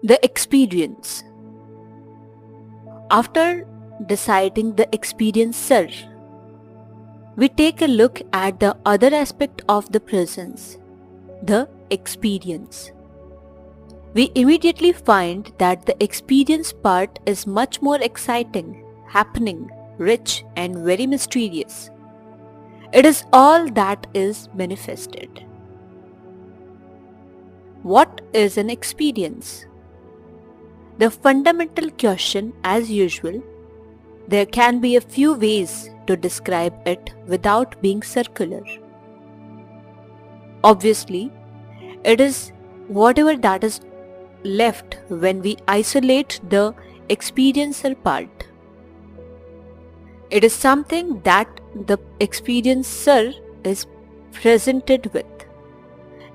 The experience. After deciding the experiencer, we take a look at the other aspect of the presence, the experience. We immediately find that the experience part is much more exciting, happening, rich, and very mysterious. It is all that is manifested. What is an experience? The fundamental question, as usual, there can be a few ways to describe it without being circular. Obviously, it is whatever that is left when we isolate the experiencer part. It is something that the experiencer is presented with.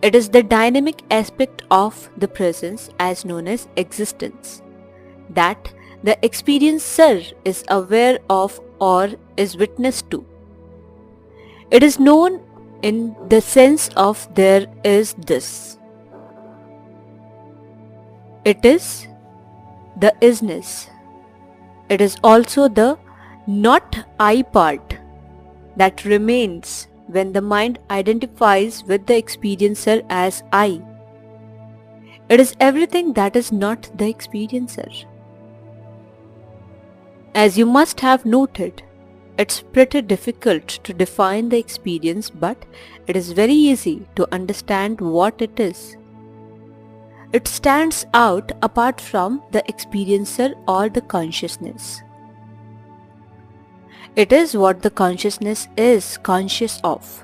It is the dynamic aspect of the presence as known as existence that the experiencer is aware of or is witness to. It is known in the sense of there is this. It is the isness. It is also the not I part that remains when the mind identifies with the experiencer as I. It is everything that is not the experiencer. As you must have noted, it's pretty difficult to define the experience, but it is very easy to understand what it is. It stands out apart from the experiencer or the consciousness. It is what the consciousness is conscious of.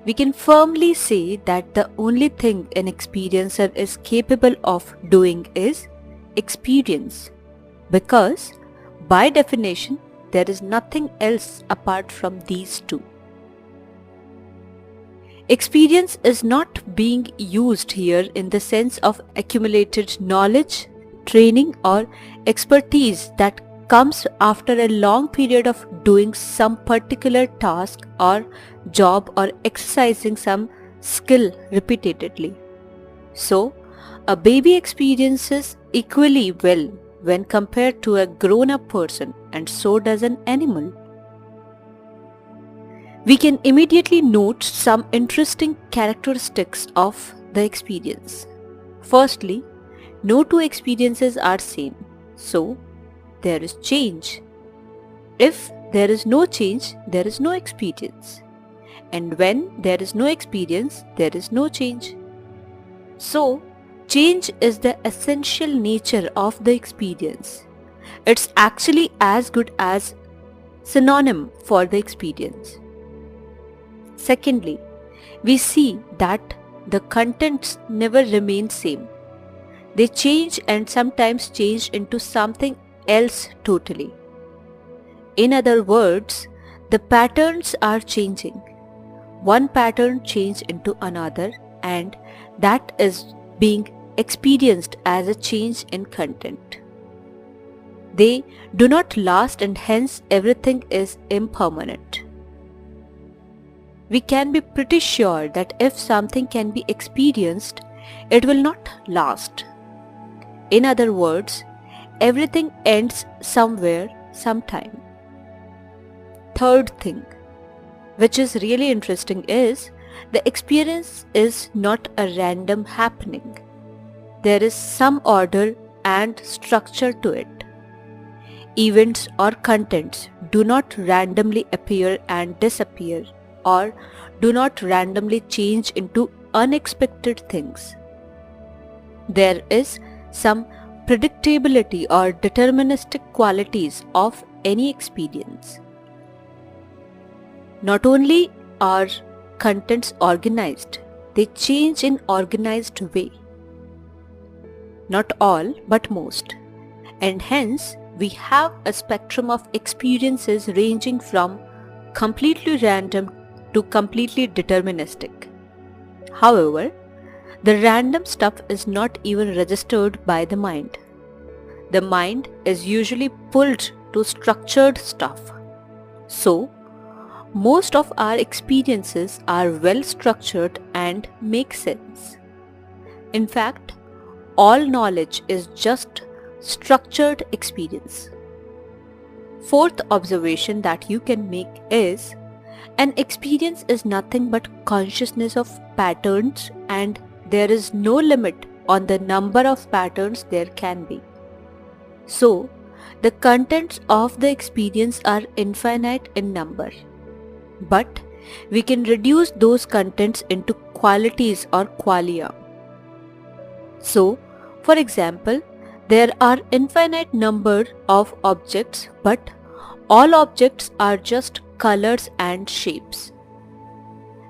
We can firmly say that the only thing an experiencer is capable of doing is experience, because by definition there is nothing else apart from these two. Experience is not being used here in the sense of accumulated knowledge, training, or expertise that comes after a long period of doing some particular task or job or exercising some skill repeatedly. So, a baby experiences equally well when compared to a grown-up person, and so does an animal. We can immediately note some interesting characteristics of the experience. Firstly, no two experiences are same, so there is change. If there is no change, there is no experience. And when there is no experience, there is no change. So, change is the essential nature of the experience. It's actually as good as synonym for the experience. Secondly, we see that the contents never remain same. They change and sometimes change into something else totally. In other words, the patterns are changing. One pattern changes into another, and that is being experienced as a change in content. They do not last, and hence everything is impermanent. We can be pretty sure that if something can be experienced, it will not last. In other words, everything ends somewhere, sometime. Third thing, which is really interesting, is the experience is not a random happening. There is some order and structure to it. Events or contents do not randomly appear and disappear, or do not randomly change into unexpected things. There is some predictability or deterministic qualities of any experience. Not only are contents organized, they change in organized way. Not all, but most. And hence, we have a spectrum of experiences ranging from completely random to completely deterministic. However, the random stuff is not even registered by the mind. The mind is usually pulled to structured stuff. So, most of our experiences are well structured and make sense. In fact, all knowledge is just structured experience. Fourth observation that you can make is an experience is nothing but consciousness of patterns, and there is no limit on the number of patterns there can be. So, the contents of the experience are infinite in number. But we can reduce those contents into qualities or qualia. So, for example, there are infinite number of objects, but all objects are just colors and shapes.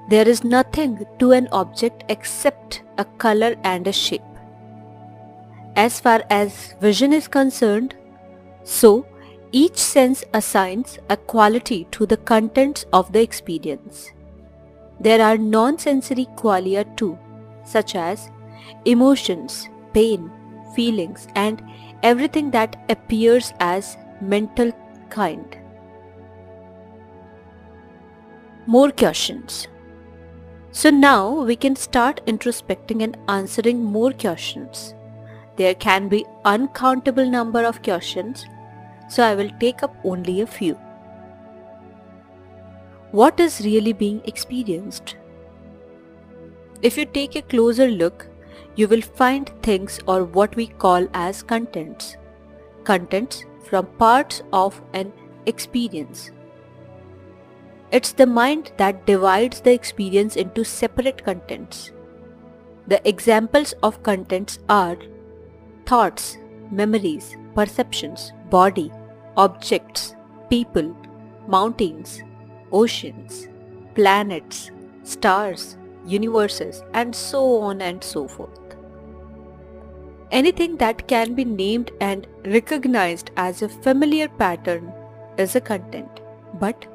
There is nothing to an object except a color and a shape. As far as vision is concerned, so each sense assigns a quality to the contents of the experience. There are non-sensory qualia too, such as emotions, pain, feelings, and everything that appears as mental kind. More questions. So now we can start introspecting and answering more questions. There can be uncountable number of questions, so I will take up only a few. What is really being experienced? If you take a closer look, you will find things or what we call as contents. Contents from parts of an experience. It's the mind that divides the experience into separate contents. The examples of contents are thoughts, memories, perceptions, body, objects, people, mountains, oceans, planets, stars, universes, and so on and so forth. Anything that can be named and recognized as a familiar pattern is a content, but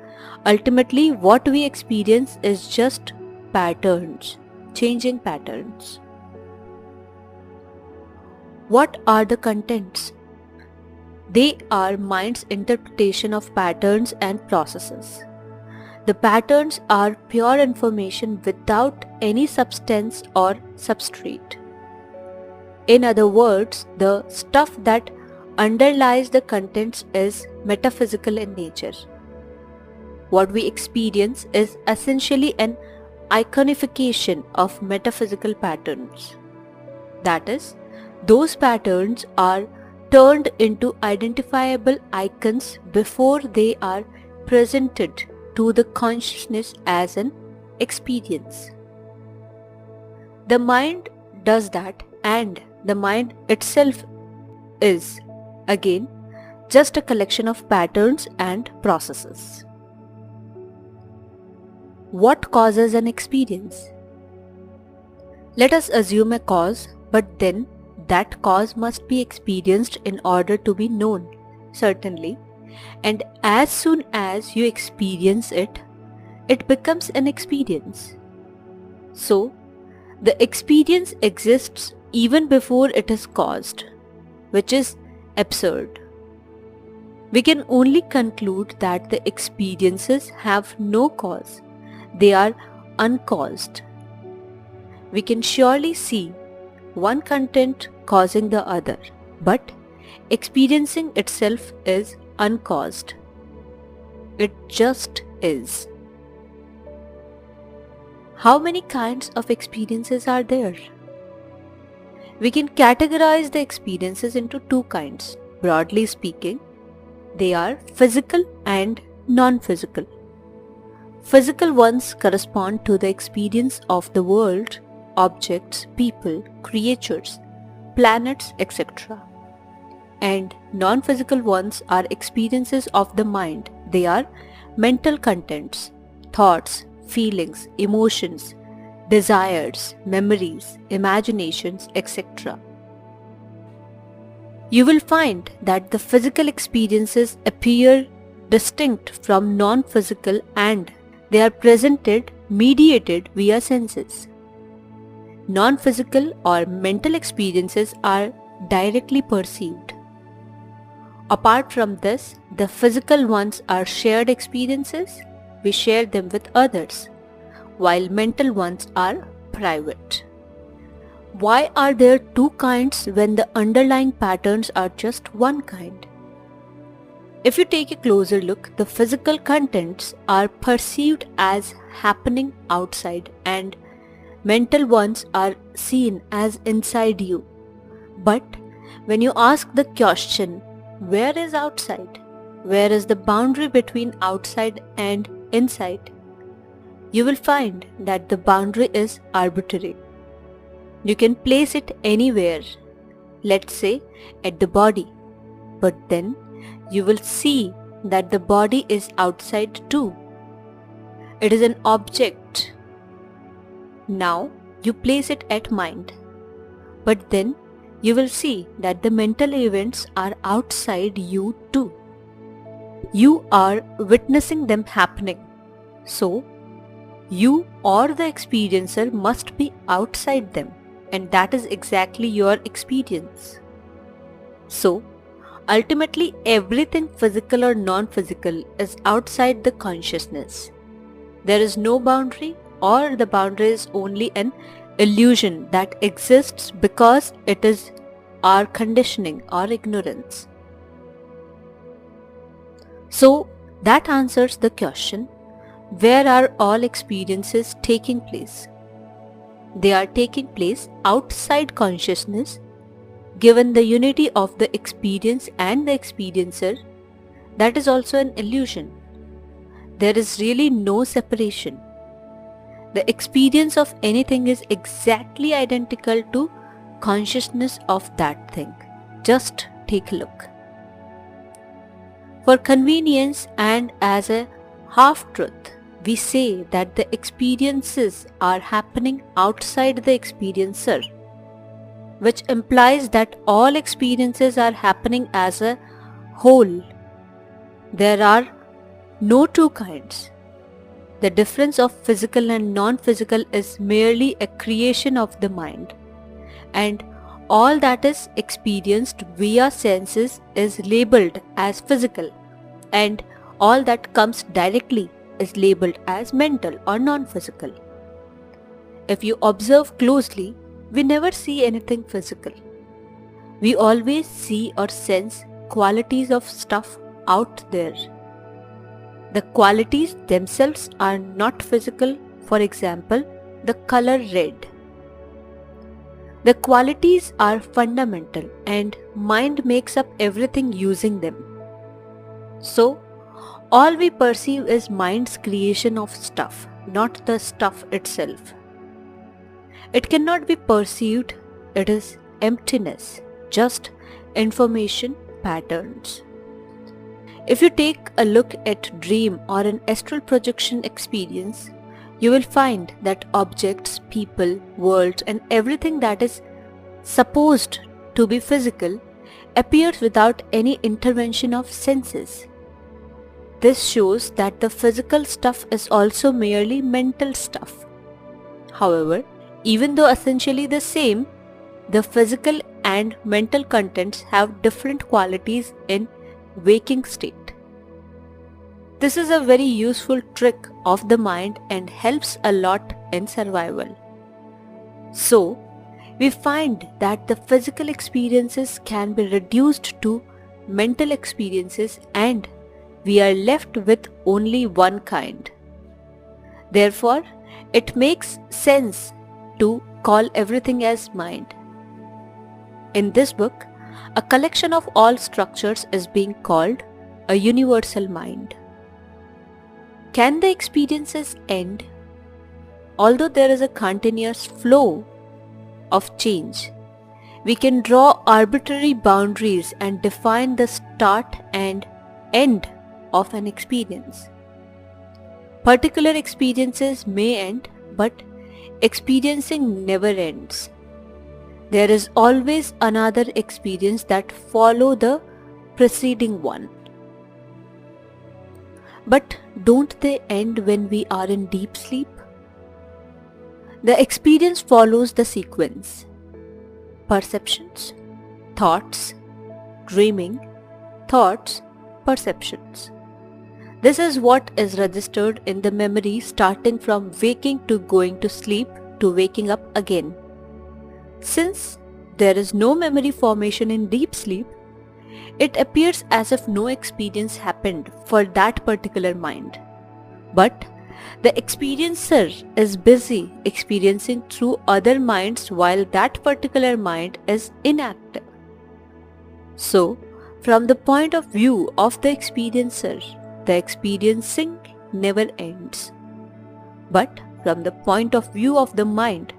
ultimately what we experience is just patterns, changing patterns. What are the contents? They are mind's interpretation of patterns and processes. The patterns are pure information without any substance or substrate. In other words, the stuff that underlies the contents is metaphysical in nature. What we experience is essentially an iconification of metaphysical patterns. That is, those patterns are turned into identifiable icons before they are presented to the consciousness as an experience. The mind does that, and the mind itself is, again, just a collection of patterns and processes. What causes an experience? Let us assume a cause, but then that cause must be experienced in order to be known, certainly, and as soon as you experience it, it becomes an experience. So, the experience exists even before it is caused, which is absurd. We can only conclude that the experiences have no cause. They are uncaused. We can surely see one content causing the other, but experiencing itself is uncaused. It just is. How many kinds of experiences are there? We can categorize the experiences into two kinds. Broadly speaking, they are physical and non-physical. Physical ones correspond to the experience of the world, objects, people, creatures, planets, etc. And non-physical ones are experiences of the mind. They are mental contents, thoughts, feelings, emotions, desires, memories, imaginations, etc. You will find that the physical experiences appear distinct from non-physical, and they are presented, mediated via senses. Non-physical or mental experiences are directly perceived. Apart from this, the physical ones are shared experiences. We share them with others, while mental ones are private. Why are there two kinds when the underlying patterns are just one kind? If you take a closer look, the physical contents are perceived as happening outside and mental ones are seen as inside you. But when you ask the question, where is outside? Where is the boundary between outside and inside? You will find that the boundary is arbitrary. You can place it anywhere, let's say at the body, but then you will see that the body is outside too. It is an object. Now you place it at mind, but then you will see that the mental events are outside you too. You are witnessing them happening. So, you or the experiencer must be outside them, and that is exactly your experience. So, ultimately everything physical or non-physical is outside the consciousness. There is no boundary, or the boundary is only an illusion that exists because it is our conditioning or ignorance. So that answers the question, where are all experiences taking place? They are taking place outside consciousness. Given the unity of the experience and the experiencer, that is also an illusion. There is really no separation. The experience of anything is exactly identical to consciousness of that thing. Just take a look. For convenience and as a half-truth, we say that the experiences are happening outside the experiencer, which implies that all experiences are happening as a whole. There are no two kinds. The difference of physical and non-physical is merely a creation of the mind, and all that is experienced via senses is labeled as physical, and all that comes directly is labeled as mental or non-physical. If you observe closely, we never see anything physical. We always see or sense qualities of stuff out there. The qualities themselves are not physical. For example, the color red. The qualities are fundamental and mind makes up everything using them. So, all we perceive is mind's creation of stuff, not the stuff itself. It cannot be perceived, it is emptiness, just information patterns. If you take a look at dream or an astral projection experience, you will find that objects, people, worlds and everything that is supposed to be physical appears without any intervention of senses. This shows that the physical stuff is also merely mental stuff. However, even though essentially the same, the physical and mental contents have different qualities in waking state. This is a very useful trick of the mind and helps a lot in survival. So, we find that the physical experiences can be reduced to mental experiences and we are left with only one kind. Therefore, it makes sense to call everything as mind. In this book, a collection of all structures is being called a universal mind. Can the experiences end? Although there is a continuous flow of change, we can draw arbitrary boundaries and define the start and end of an experience. Particular experiences may end, but experiencing never ends. There is always another experience that follows the preceding one. But don't they end when we are in deep sleep? The experience follows the sequence. Perceptions, thoughts, dreaming, thoughts, perceptions. This is what is registered in the memory starting from waking to going to sleep to waking up again. Since there is no memory formation in deep sleep, it appears as if no experience happened for that particular mind. But the experiencer is busy experiencing through other minds while that particular mind is inactive. So, from the point of view of the experiencer, the experiencing never ends. But from the point of view of the mind,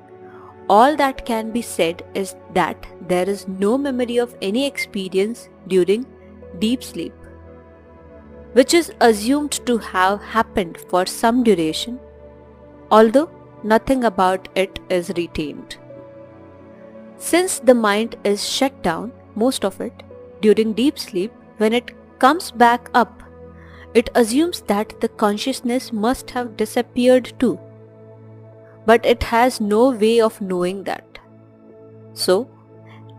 all that can be said is that there is no memory of any experience during deep sleep, which is assumed to have happened for some duration, although nothing about it is retained. Since the mind is shut down, most of it, during deep sleep, when it comes back up, it assumes that the consciousness must have disappeared too. But it has no way of knowing that. So,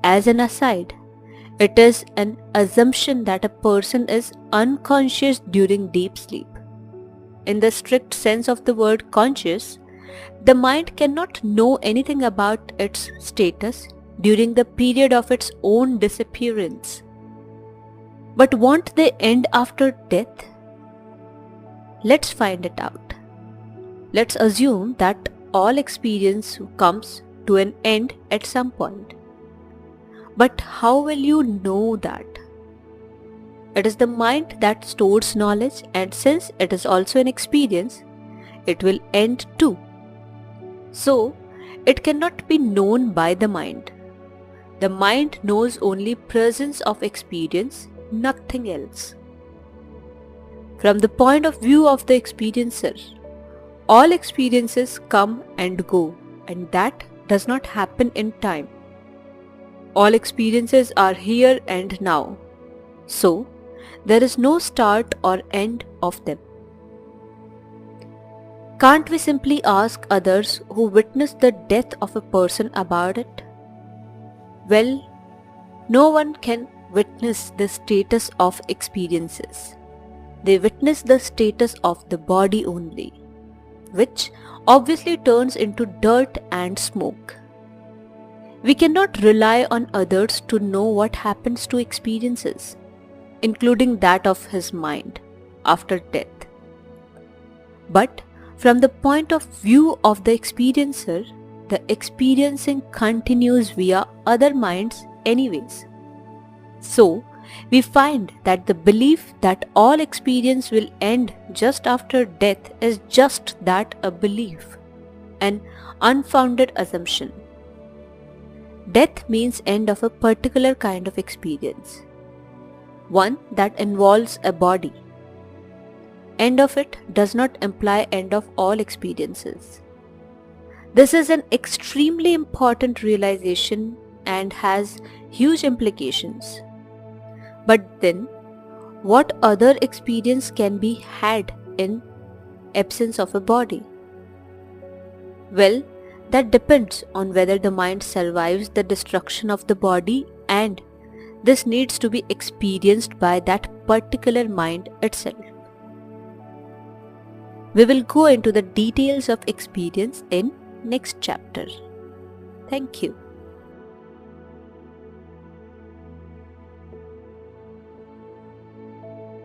as an aside, it is an assumption that a person is unconscious during deep sleep. In the strict sense of the word conscious, the mind cannot know anything about its status during the period of its own disappearance. But won't they end after death? Let's find it out. Let's assume that all experience comes to an end at some point. But how will you know that? It is the mind that stores knowledge, and since it is also an experience, it will end too. So, it cannot be known by the mind. The mind knows only presence of experience, nothing else. From the point of view of the experiencer, all experiences come and go, and that does not happen in time. All experiences are here and now, so there is no start or end of them. Can't we simply ask others who witnessed the death of a person about it? Well, no one can witness the status of experiences. They witness the status of the body only, which obviously turns into dirt and smoke. We cannot rely on others to know what happens to experiences, including that of his mind, after death. But from the point of view of the experiencer, the experiencing continues via other minds anyways. So, we find that the belief that all experience will end just after death is just that, a belief, an unfounded assumption. Death means end of a particular kind of experience, one that involves a body. End of it does not imply end of all experiences. This is an extremely important realization and has huge implications. But then, what other experience can be had in absence of a body? Well, that depends on whether the mind survives the destruction of the body, and this needs to be experienced by that particular mind itself. We will go into the details of experience in next chapter. Thank you.